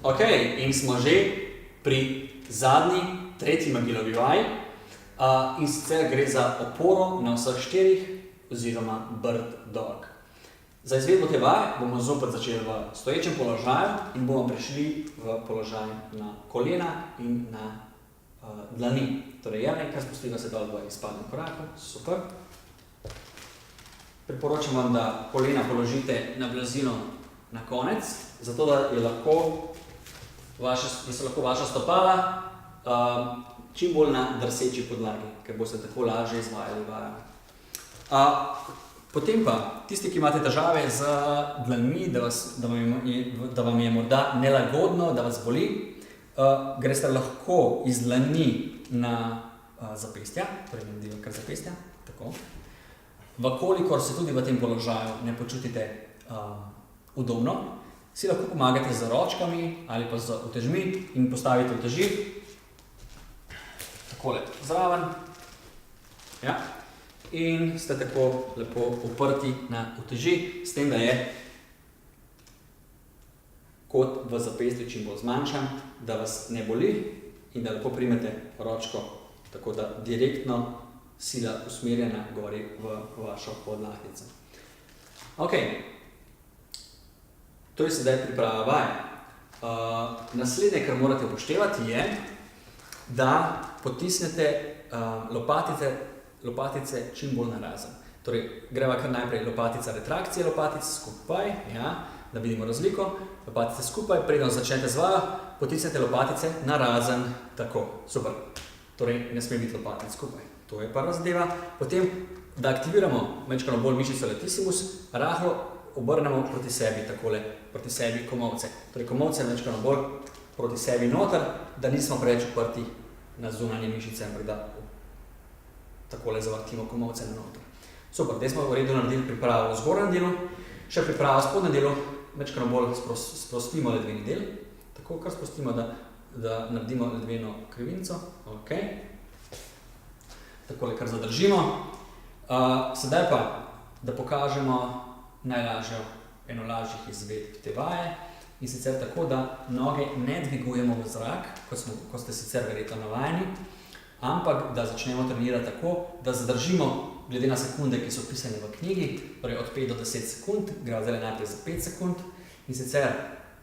Ok, in smo že pri zadnji, tretji Magilovi vaji. In sicer gre za oporo na vseh štirih oziroma bird dog. Za izvedbo te vaje bomo zopet začeli v stoječem položaju in bomo prišli v položaj na kolena in na dlani. Torej, Jernej, kar spustiva se dol v izpadnem koraku, super. Priporočam vam, da kolena položite na blazino na konec, zato da so lahko vaša stopala čim bolj na drseči podlagi, ker boste tako lažje izvajali vajo. Potem pa, tisti, ki imate težave z dlanmi, da vam je morda nelagodno, da vas boli, greste lahko iz dlani na zapestja, torej naredimo kar zapestja, tako. Vkolikor se tudi v tem položaju ne počutite udobno, si lahko pomagate z ročkami ali pa z utežmi in postavite uteži takole zraven. Ja. In ste tako lepo uprti na uteži, s tem, da je kot v zapestju čim bolj zmanjšan, da vas ne boli in da lepo primete ročko, tako da direktno sila usmerjena gori v vašo podlaknjico. Ok, to je sedaj priprava vaje. Naslednje, kar morate upoštevati, je, da potisnete lopatice čim bolj narazen. Torej, greva kar najprej lopatica retrakcije, lopatic skupaj, ja, da vidimo razliko. Lopatice skupaj, preden začnete z vajo, potisnete lopatice narazen, tako, super. Torej, ne sme biti lopatic skupaj. To je prva zadeva. Potem, da aktiviramo majčkeno bolj mišico latissimus, rahlo obrnemo proti sebi, takole, proti sebi komolce. Torej, komolce majčkeno bolj proti sebi noter, da nismo preveč uprti na zunanje mišice, ampak da takole zavrtimo komolce na noter. Super, zdaj smo v redu naredili pripravo v zgornjem delu, še pripravo v spodnjem delu, majčkeno bolj sprostimo ledveni del, tako kar sprostimo, da naredimo ledveno krivinico, ok. Takole kar zadržimo. Sedaj pa, da pokažemo eno lažjih izvedb te vaje, in sicer tako, da noge ne dvigujemo v zrak, kot ste sicer verjetno navajeni, ampak da začnemo trenirati tako, da zadržimo glede na sekunde, ki so pisane v knjigi, torej od 5 do 10 sekund, gremo zdaj najprej za 5 sekund, in sicer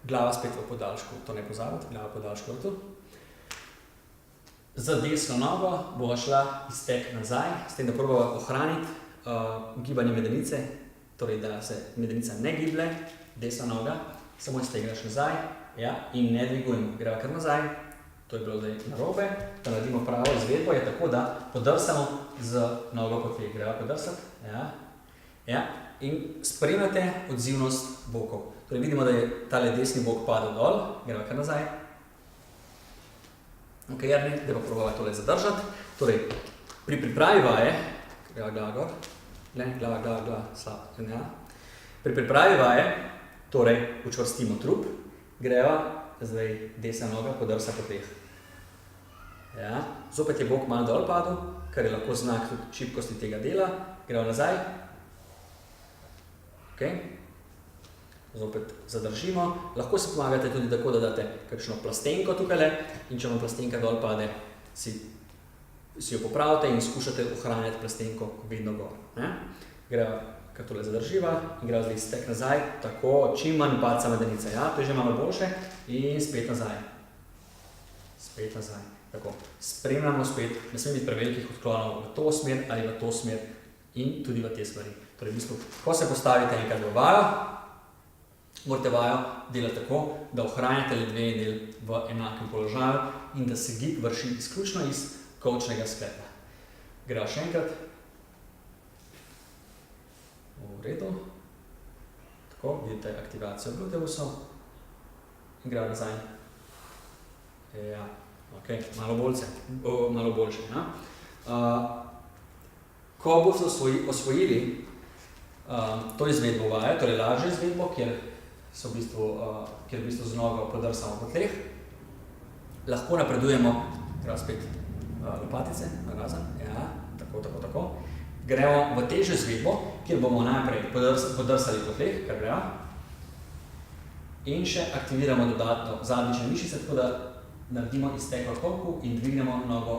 glava spet v podaljšku, to ne pozabite, glava v podaljšku vrtu. Z desno nogo bova šla iztek nazaj, s tem, da probava ohraniti gibanje medenice, torej da se medenica ne giblje, desna noga, samo iztegneš nazaj, ja, in ne dvigujemo, greva kar nazaj, to je bilo zdaj narobe, da naredimo pravo izvedbo, je tako, da podrsamo z nogo po tleh, greva podrsati, ja, in spremljate odzivnost bokov. Torej vidimo, da je tale desni bok padel dol, greva kar nazaj. Ok, Jernej, da pa probava tole zadržati. Torej, pri pripravi vaje, greva glava gor, glava, slab, ja. Pri pripravi vaje, torej, učvrstimo trup, greva zdaj desna noga podrsa po tleh. Ja, zopet je bok malo dol padel, kar je lahko znak tudi šibkosti tega dela, greva nazaj. Ok, zopet zadržimo, lahko si pomagate tudi tako, da date kakšno plastenko tukajle in če vam plastenka dol pade, si jo popravite in skušate ohranjati plastenko vedno gor. Greva kar tole zadrživa in greva zdaj stek nazaj, tako čim manj padca medenica, ja, to je že malo boljše in spet nazaj. Spet nazaj, tako. Spremljamo spet, ne sme biti prevelikih odklonov v to smer ali v to smer in tudi v te smeri. Torej, v bistvu, ko se postavite enkrat v vajo, morate vajo delati tako, da ohranjate ledveni del v enakem položaju in da se gib vrši izključno iz kolčnega sklepa. Greva še enkrat. V redu. Tako, vidite aktivacijo gluteusov. In greva nazaj. Ja, ok, malo boljše. Ko boste osvojili to izvedbo vaje, torej lažjo izvedbo, kjer v bistvu z nogo podrsamo po tleh, lahko napredujemo, greva spet lopatice, narazen, ja, tako. Gremo v težjo izvedbo, kjer bomo najprej podrsali po tleh, kar greva, In še aktiviramo dodatno zadnjične mišice, tako da naredimo iztek v kolku in dvignemo nogo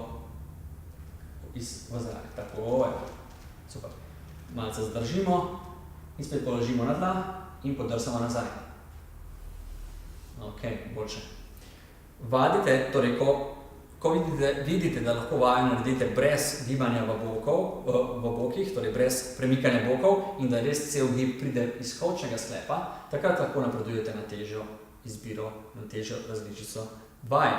v zrak. Tako je. Super. Malce zadržimo in spet položimo na tla in podrsamo nazaj. Ok, boljše. Vadite, torej ko vidite, da lahko vajo naredite brez gibanja v bokih, torej brez premikanja bokov in da res cel gib pride iz kolčnega sklepa, takrat lahko napredujete na težjo izbiro, na težjo različico vaj.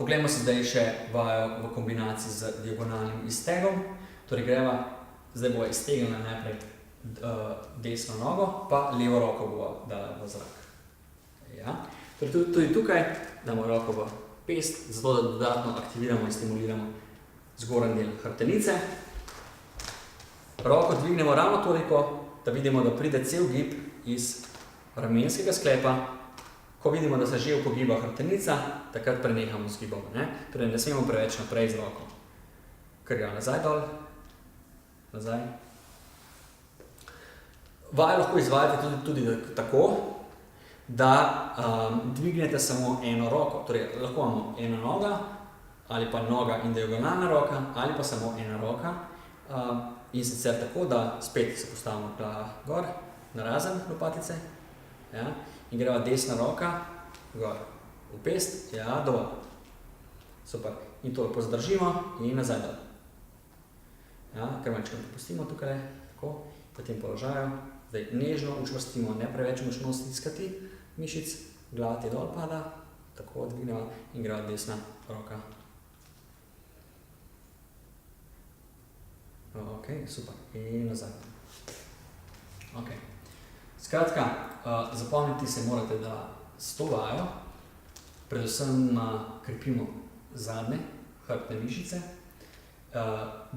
Poglejmo si zdaj še vajo v kombinaciji z diagonalnim iztegom. Torej greva, zdaj bova iztegnila najprej desno nogo, pa levo roko bova dala v zrak. Ja. Tudi tukaj damo roko v pest, zato da dodatno aktiviramo in stimuliramo zgornji del hrbtenice. Roko dvignemo ravno toliko, da vidimo, da pride cel gib iz ramenskega sklepa. Ko vidimo, da se že upogiba hrbtenica, takrat prenehamo z gibom. Torej ne smemo preveč naprej z roko. Kar ga nazaj dol, nazaj. Vajo lahko izvajate tudi tako, da dvignete samo eno roko, torej lahko imamo ena noga, ali pa noga in diagonalna roka, ali pa samo ena roka. In sicer tako, da spet se postavimo gor, narazen lopatice, ja, in greva desna roka, gor, v pest, ja, dol. Super. In to lepo zadržimo in nazaj dol. Ja, kar manjčkrat popustimo tukaj, tako, v tem položaju. Zdaj nežno učvrstimo, ne preveč močno stiskati mišic, glava ti dol pada, tako dvigneva in greva desna roka. Ok, super. In nazaj. Ok. Skratka, zapomniti se morate, da s to vajo predvsem krepimo zadnje hrbtne mišice,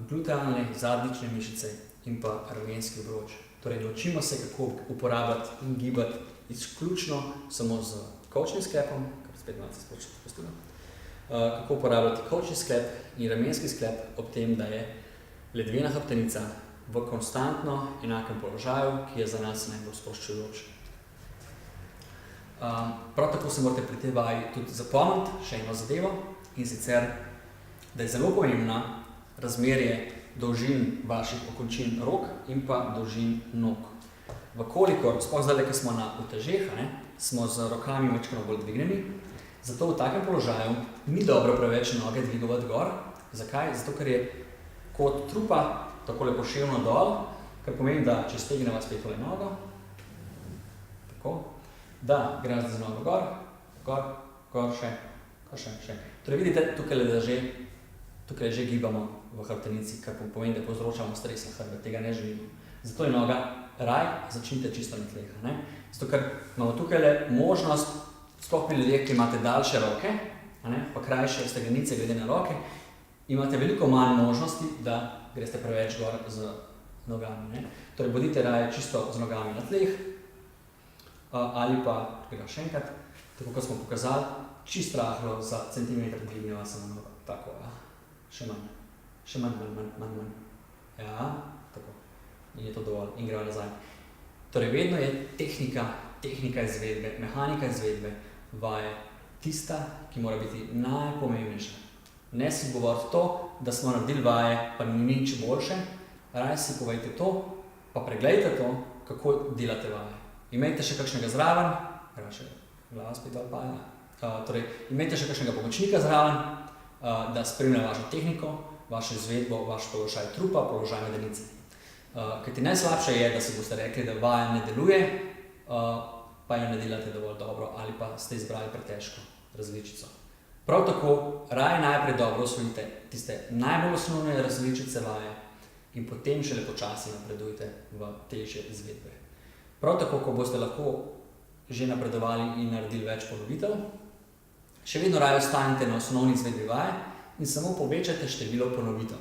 glutealne, zadnjične mišice in pa ramenski obroč. Torej, naučimo se, kako uporabljati in gibati izključno samo z kolčnim sklepom, kar spet malce spustimo, kako uporabljati kolčni sklep in ramenski sklep ob tem, da je ledvena hrbtenica v konstantno enakem položaju, ki je za nas najbolj sproščujoč. Prav tako se morate pri tej vaji tudi zapomniti še eno zadevo, in sicer, da je zelo pomembna razmerje dolžin vaših okončin rok in pa dolžin nog. Vkolikor, sploh zdaj, ko smo na utežeh, smo z rokami majčkeno bolj dvignjeni, zato v takem položaju ni dobro preveč noge dvigovati gor. Zakaj? Zato, ker je kot trupa takole poševno dol, kar pomeni, da če stegneva spet tole nogo, tako, da gremo z nogo gor, gor, še. Torej vidite, tukaj že gibamo v hrbtenici, kar pomeni, da povzročamo stres na hrbet, tega ne želimo. Zato je noga raj, začnite čisto na tleh. Zato, ker imamo tukaj možnost, sploh pri ljudeh, ki imate daljše roke, pa krajše stegnenice glede na roke, imate veliko manj možnosti, da greste preveč gor z nogami. Torej, bodite raje čisto z nogami na tleh, ali pa, tukaj še enkrat, tako kot smo pokazali, čisto rahlo za centimeter dvigneva samo nogo. Tako, ja. Še manj. Ja, tako. In je to dovolj. In greva nazaj. Torej, vedno je tehnika izvedbe, mehanika izvedbe vaje tista, ki mora biti najpomembnejša. Ne si govoriti to, da smo naredili vaje, pa ni nič boljše. Raje si povejte to, pa preglejte to, kako delate vaje. Imejte še kakšnega zraven, glava spet dol pada. Torej, imejte še kakšnega pomočnika zraven, da spremlja vašo tehniko, vašo izvedbo, vaš položaj trupa, položaj medenice. Kajti najslabše je, da si boste rekli, da vaja ne deluje, pa jo ne delate dovolj dobro ali pa ste izbrali pretežko različico. Prav tako, raje najprej dobro osvojite tiste najbolj osnovne različice vaje in potem šele počasi napredujte v težje izvedbe. Prav tako, ko boste lahko že napredovali in naredili več ponovitev, še vedno raje ostanite na osnovni izvedbi vaje in samo povečajte število ponovitev.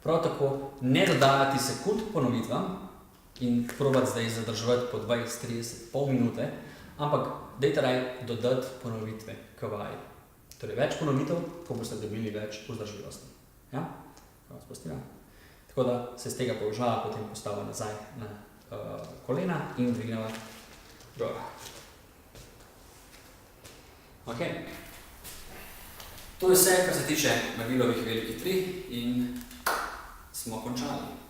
Prav tako, ne dodajati sekund ponovitvam in probati zdaj zadrževati po 20, 30, pol minute, ampak dajte raje dodati ponovitve k vaji. Torej, več ponovitev, ko boste dobili več vzdržljivosti. Ja? Tako da se z tega položaja potem postavimo nazaj na kolena in dvignemo Ok. To je vse, kar se tiče Magillovih velikih 3 in smo končali.